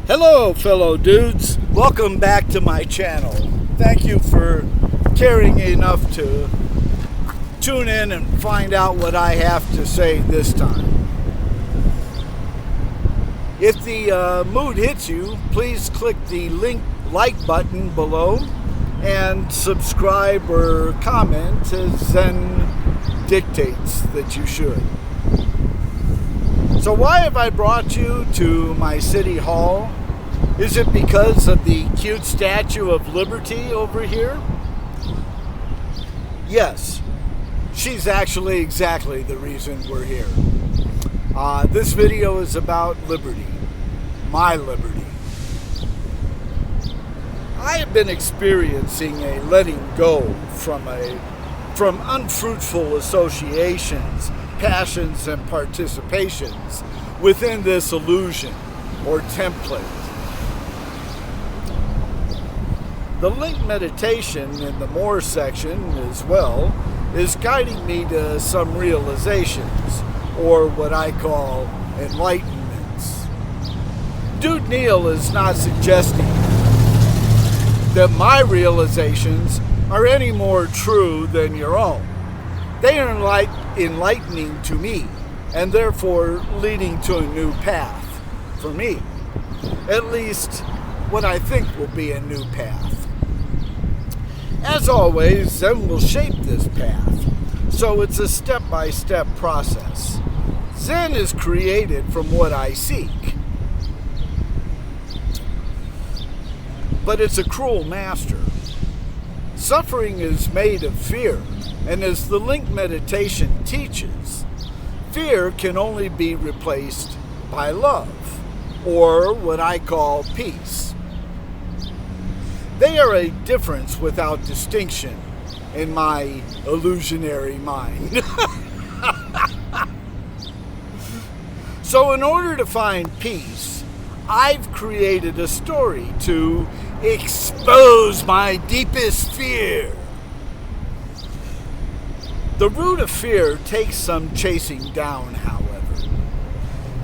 Hello, fellow dudes. Welcome back to my channel. Thank you for caring enough to tune in and find out what I have to say this time. If the mood hits you, please click the like button below and subscribe or comment as Zen dictates that you should. So why have I brought you to my city hall? Is it because of the cute Statue of Liberty over here? Yes, she's actually exactly the reason we're here. This video is about liberty, my liberty. I have been experiencing a letting go from unfruitful associations, passions, and participations within this illusion or template. The link meditation in the more section as well is guiding me to some realizations, or what I call enlightenments. Dude Neil is not suggesting that my realizations are any more true than your own. They are enlightening to me, and therefore leading to a new path for me. At least what I think will be a new path. As always, Zen will shape this path, so it's a step-by-step process. Zen is created from what I seek, but it's a cruel master. Suffering is made of fear, and as the link meditation teaches, fear can only be replaced by love, or what I call peace. They are a difference without distinction in my illusionary mind. So in order to find peace, I've created a story to expose my deepest fear. The root of fear takes some chasing down, however.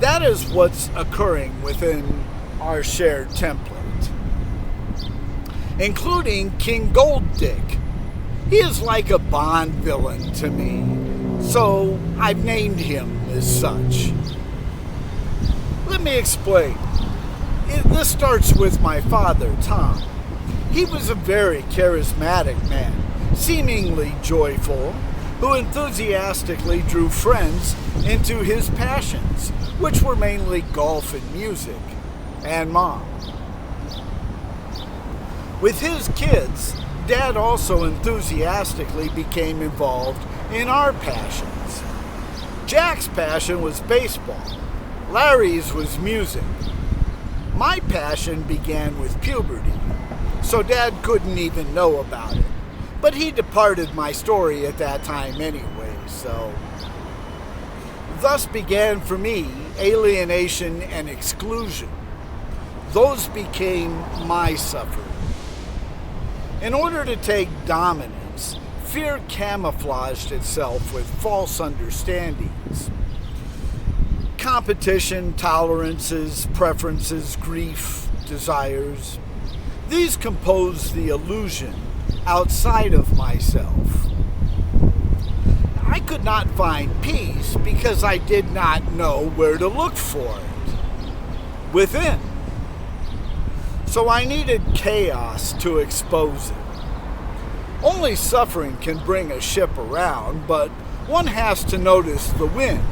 That is what's occurring within our shared template, including King Golddick. He is like a Bond villain to me, so I've named him as such. Let me explain. This starts with my father, Tom. He was a very charismatic man, seemingly joyful, who enthusiastically drew friends into his passions, which were mainly golf and music, and Mom. With his kids, Dad also enthusiastically became involved in our passions. Jack's passion was baseball. Larry's was music. My passion began with puberty, so Dad couldn't even know about it. But he departed my story at that time anyway, so... Thus began for me alienation and exclusion. Those became my suffering. In order to take dominance, fear camouflaged itself with false understandings. Competition, tolerances, preferences, grief, desires. These compose the illusion outside of myself. I could not find peace because I did not know where to look for it within. So I needed chaos to expose it. Only suffering can bring a ship around, but one has to notice the wind.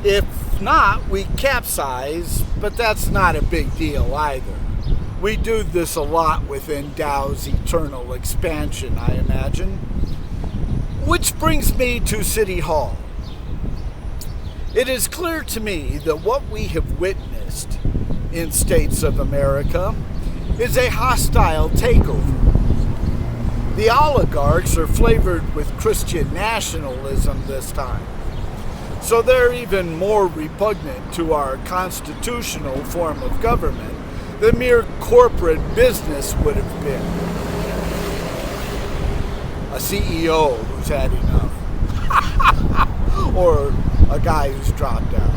If not, we capsize, but that's not a big deal either. We do this a lot within Tao's eternal expansion, I imagine. Which brings me to City Hall. It is clear to me that what we have witnessed in states of America is a hostile takeover. The oligarchs are flavored with Christian nationalism this time, so they're even more repugnant to our constitutional form of government than mere corporate business would have been. A CEO who's had enough. Or a guy who's dropped out.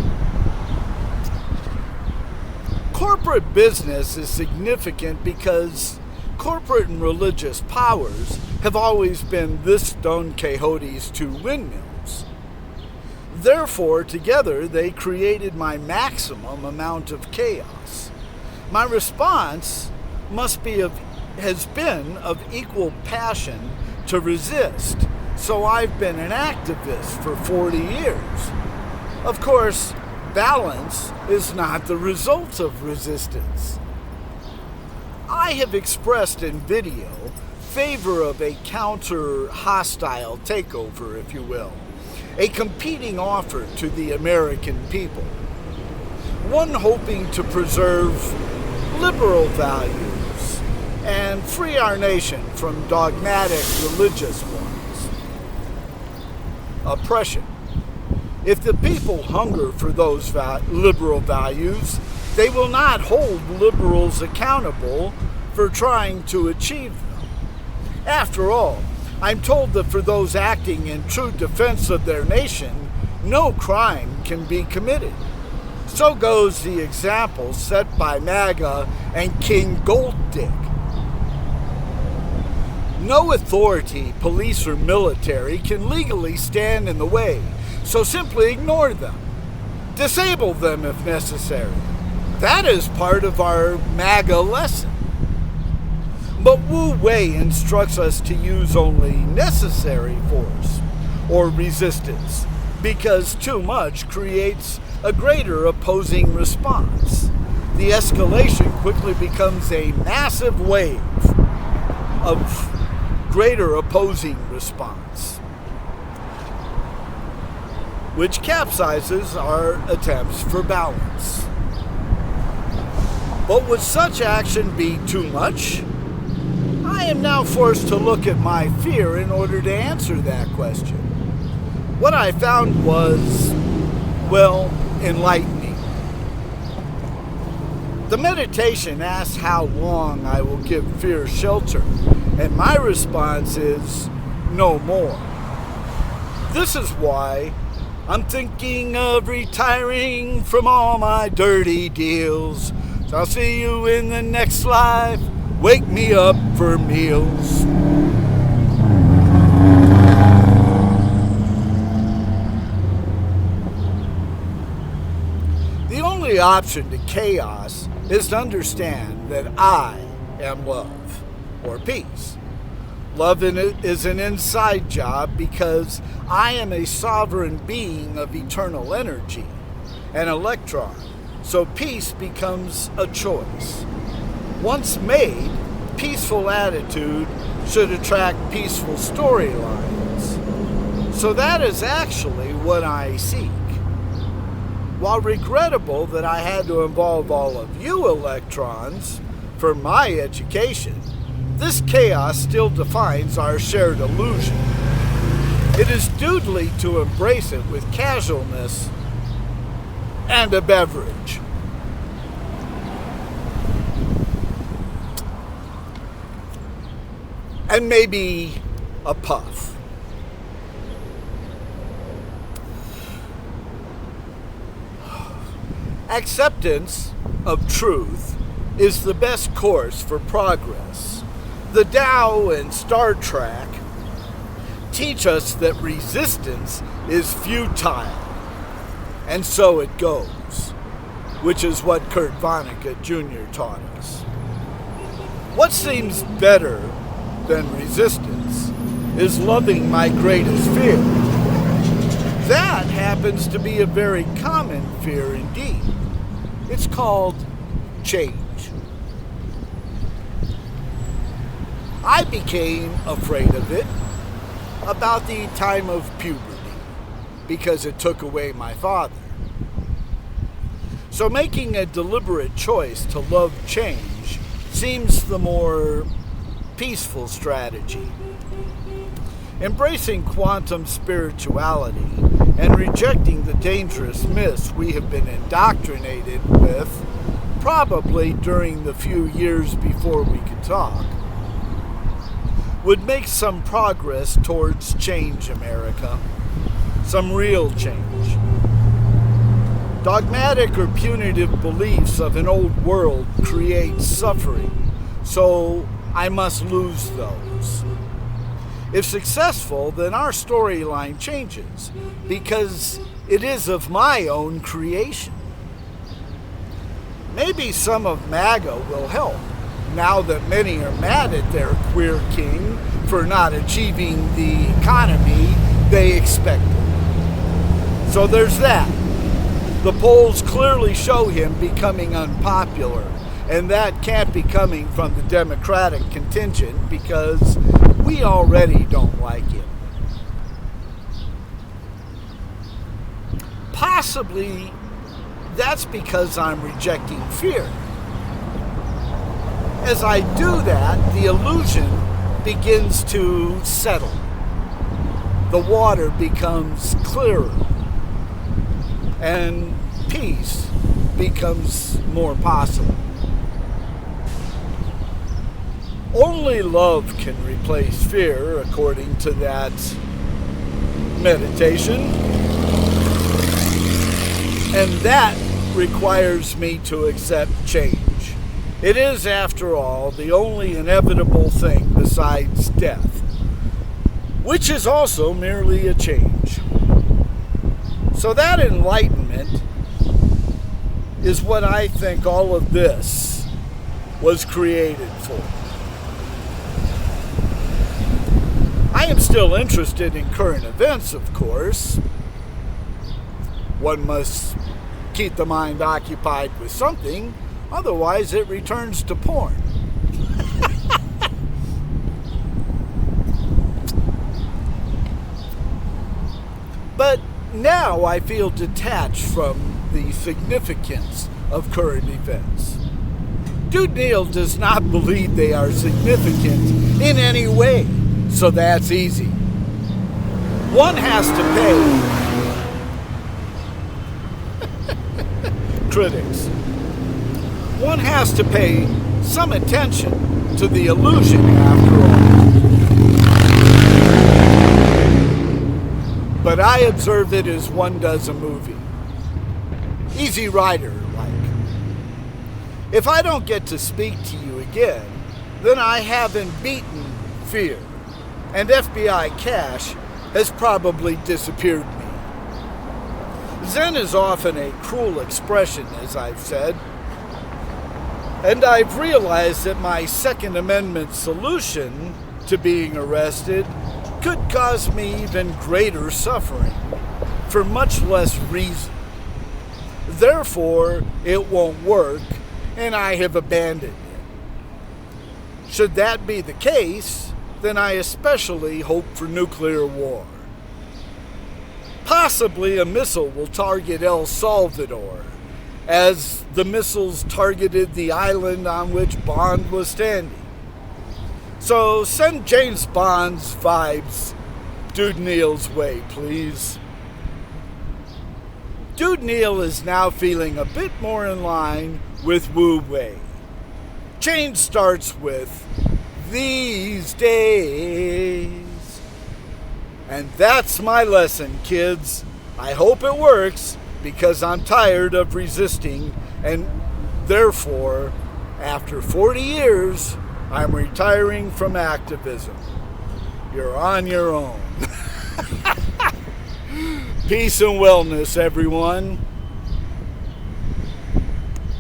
Corporate business is significant because corporate and religious powers have always been this Don Quixote's two windmills. Therefore, together, they created my maximum amount of chaos. My response has been of equal passion to resist, so I've been an activist for 40 years. Of course, balance is not the result of resistance. I have expressed in video favor of a counter-hostile takeover, if you will, a competing offer to the American people, one hoping to preserve liberal values and free our nation from dogmatic religious ones. Oppression. If the people hunger for those liberal values, they will not hold liberals accountable for trying to achieve them. After all, I'm told that for those acting in true defense of their nation, no crime can be committed. So goes the example set by MAGA and King Gold Dick. No authority, police or military, can legally stand in the way, so simply ignore them. Disable them if necessary. That is part of our MAGA lesson. But Wu Wei instructs us to use only necessary force or resistance, because too much creates a greater opposing response. The escalation quickly becomes a massive wave of greater opposing response, which capsizes our attempts for balance. But would such action be too much? I am now forced to look at my fear in order to answer that question. What I found was, well, enlightening. The meditation asks how long I will give fear shelter, and my response is, no more. This is why I'm thinking of retiring from all my dirty deals. So I'll see you in the next life. Wake me up for meals. The only option to chaos is to understand that I am love, or peace. Love is an inside job because I am a sovereign being of eternal energy, an electron, so peace becomes a choice. Once made, peaceful attitude should attract peaceful storylines. So that is actually what I seek. While regrettable that I had to involve all of you electrons for my education, this chaos still defines our shared illusion. It is doodly to embrace it with casualness and a beverage. And maybe a puff. Acceptance of truth is the best course for progress. The Tao and Star Trek teach us that resistance is futile, and so it goes, which is what Kurt Vonnegut Jr. taught us. What seems better than resistance is loving my greatest fear. That happens to be a very common fear indeed. It's called change. I became afraid of it about the time of puberty because it took away my father. So making a deliberate choice to love change seems the more peaceful strategy. Embracing quantum spirituality and rejecting the dangerous myths we have been indoctrinated with, probably during the few years before we could talk, would make some progress towards change, America. Some real change. Dogmatic or punitive beliefs of an old world create suffering, so I must lose those. If successful, then our storyline changes, because it is of my own creation. Maybe some of MAGA will help, now that many are mad at their queer king for not achieving the economy they expected. So there's that. The polls clearly show him becoming unpopular, and that can't be coming from the Democratic contingent because we already don't like him. Possibly that's because I'm rejecting fear. As I do that, the illusion begins to settle. The water becomes clearer, and peace becomes more possible. Only love can replace fear, according to that meditation. And that requires me to accept change. It is, after all, the only inevitable thing besides death, which is also merely a change. So that enlightenment is what I think all of this was created for. I am still interested in current events, of course. One must keep the mind occupied with something, otherwise it returns to porn. But now I feel detached from the significance of current events. Dude Neil does not believe they are significant in any way. So that's easy. One has to pay. Critics. One has to pay some attention to the illusion after all. But I observe it as one does a movie. Easy Rider, like. If I don't get to speak to you again, then I haven't beaten fear. And FBI cash has probably disappeared me. Zen is often a cruel expression, as I've said, and I've realized that my Second Amendment solution to being arrested could cause me even greater suffering for much less reason. Therefore, it won't work, and I have abandoned it. Should that be the case, then I especially hope for nuclear war. Possibly a missile will target El Salvador, as the missiles targeted the island on which Bond was standing. So send James Bond's vibes Dude Neil's way, please. Dude Neil is now feeling a bit more in line with Wu Wei. Change starts with these days. And that's my lesson, kids. I hope it works, because I'm tired of resisting, and therefore, after 40 years, I'm retiring from activism. You're on your own. Peace and wellness, everyone.